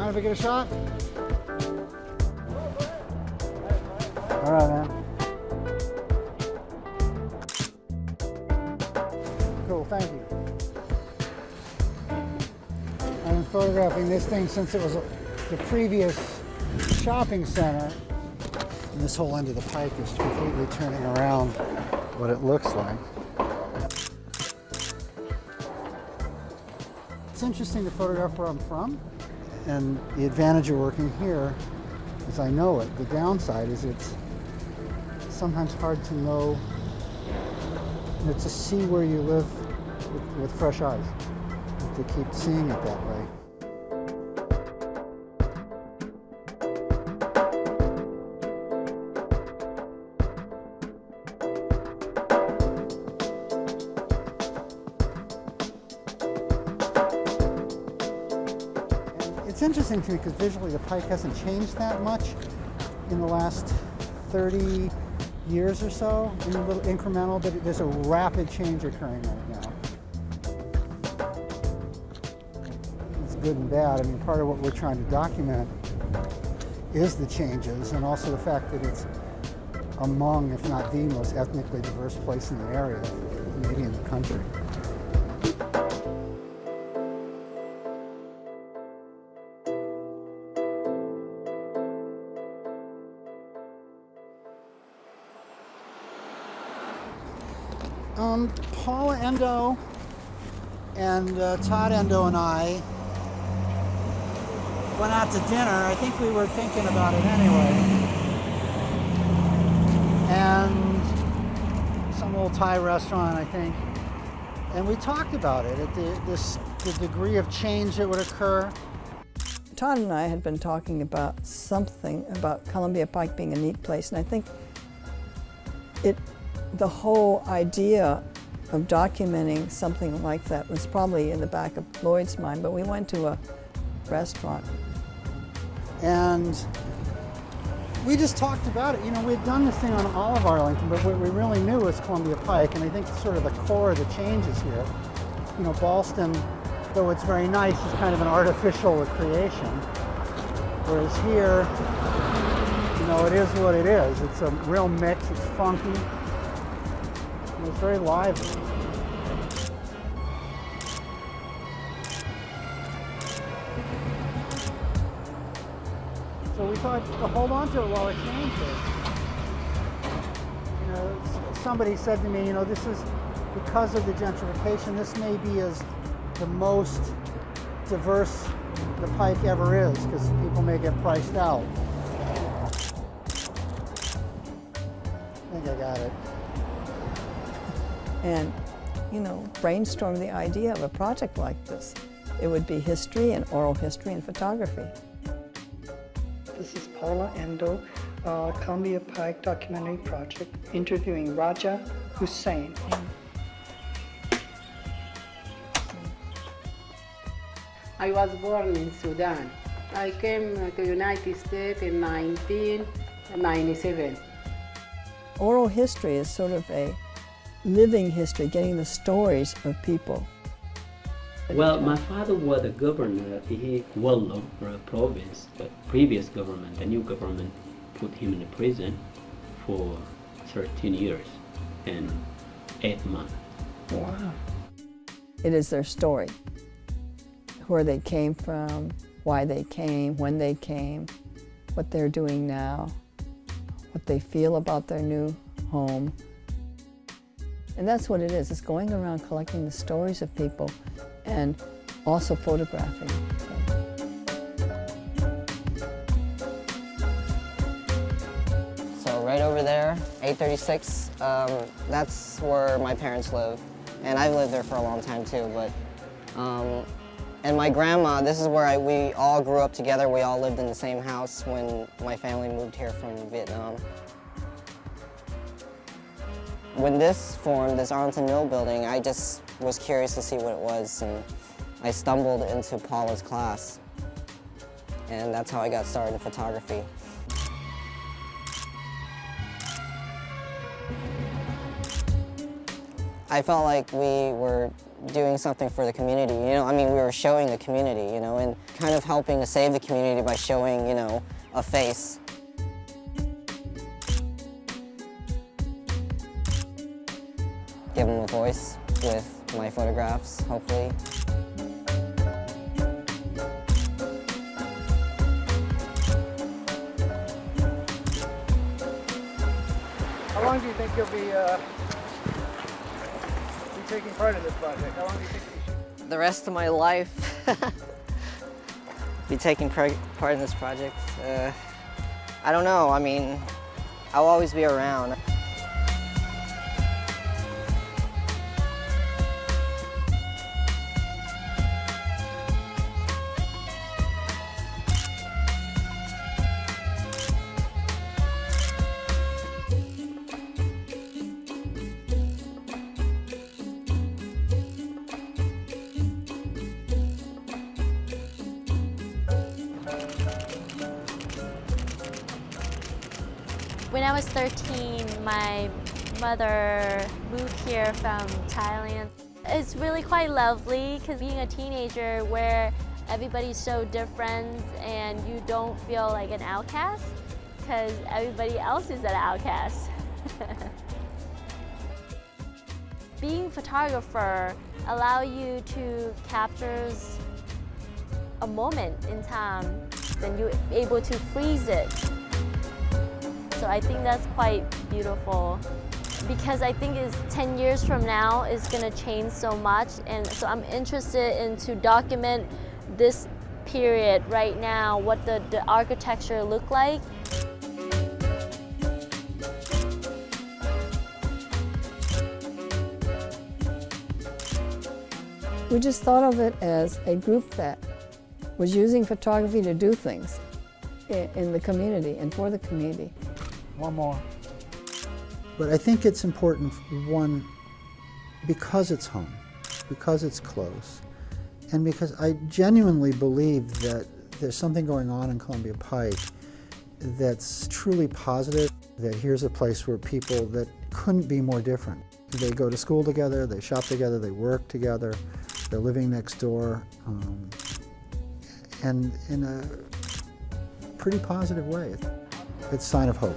Mind if I get a shot? All right, man. Cool, thank you. I've been photographing this thing since it was the previous shopping center. And this whole end of the Pike is completely turning around what it looks like. It's interesting to photograph where I'm from, and the advantage of working here is I know it. The downside is it's sometimes hard to know, to see where you live with fresh eyes, to keep seeing it that way. It's interesting to me because visually the Pike hasn't changed that much in the last 30 years or so, a little incremental, but there's a rapid change occurring right now. It's good and bad. I mean, part of what we're trying to document is the changes, and also the fact that it's among, if not the most ethnically diverse place in the area, maybe in the country. Paula Endo and Todd Endo and I went out to dinner. I think we were thinking about it anyway. And some old Thai restaurant, I think. And we talked about it, the degree of change that would occur. Todd and I had been talking about something about Columbia Pike being a neat place, and I think the whole idea of documenting something like that was probably in the back of Lloyd's mind, but we went to a restaurant. And we just talked about it. You know, we had done this thing on all of Arlington, but what we really knew was Columbia Pike, and I think sort of the core of the changes here. You know, Ballston, though it's very nice, is kind of an artificial creation, whereas here, you know, it is what it is. It's a real mix, it's funky. It's very lively. So we thought to hold on to it while it changes. You know, somebody said to me, you know, this is because of the gentrification, this may be as the most diverse the Pike ever is, because people may get priced out. I think I got it. And, you know, brainstorm the idea of a project like this. It would be history and oral history and photography. This is Paula Endo, Columbia Pike documentary project, interviewing Raja Hussain. I was born in Sudan. I came to the United States in 1997. Oral history is sort of a living history, getting the stories of people. Well, my father was the governor. He was a province, but previous government, the new government, put him in prison for 13 years and 8 months. Wow. It is their story, where they came from, why they came, when they came, what they're doing now, what they feel about their new home. And that's what it is. It's going around collecting the stories of people and also photographing them. So right over there, 836, that's where my parents live. And I've lived there for a long time too, but and my grandma, this is where we all grew up together. We all lived in the same house when my family moved here from Vietnam. When this formed, this Arlington Mill building, I just was curious to see what it was, and I stumbled into Paula's class, and that's how I got started in photography. I felt like we were doing something for the community, you know? I mean, we were showing the community, you know, and kind of helping to save the community by showing, you know, a face. Give them a voice with my photographs, hopefully. How long do you think you'll be taking part in this project? How long do you think you should? The rest of my life, be taking part in this project. I don't know, I mean, I'll always be around. When I was 13, my mother moved here from Thailand. It's really quite lovely because being a teenager where everybody's so different and you don't feel like an outcast because everybody else is an outcast. Being a photographer allows you to capture a moment in time, then you're able to freeze it. So I think that's quite beautiful because I think it's 10 years from now is going to change so much, and so I'm interested in to document this period right now, what the architecture look like. We just thought of it as a group that was using photography to do things in the community and for the community. One more. But I think it's important, one, because it's home, because it's close, and because I genuinely believe that there's something going on in Columbia Pike that's truly positive, that here's a place where people that couldn't be more different. They go to school together, they shop together, they work together, they're living next door, and in a pretty positive way. It's a sign of hope.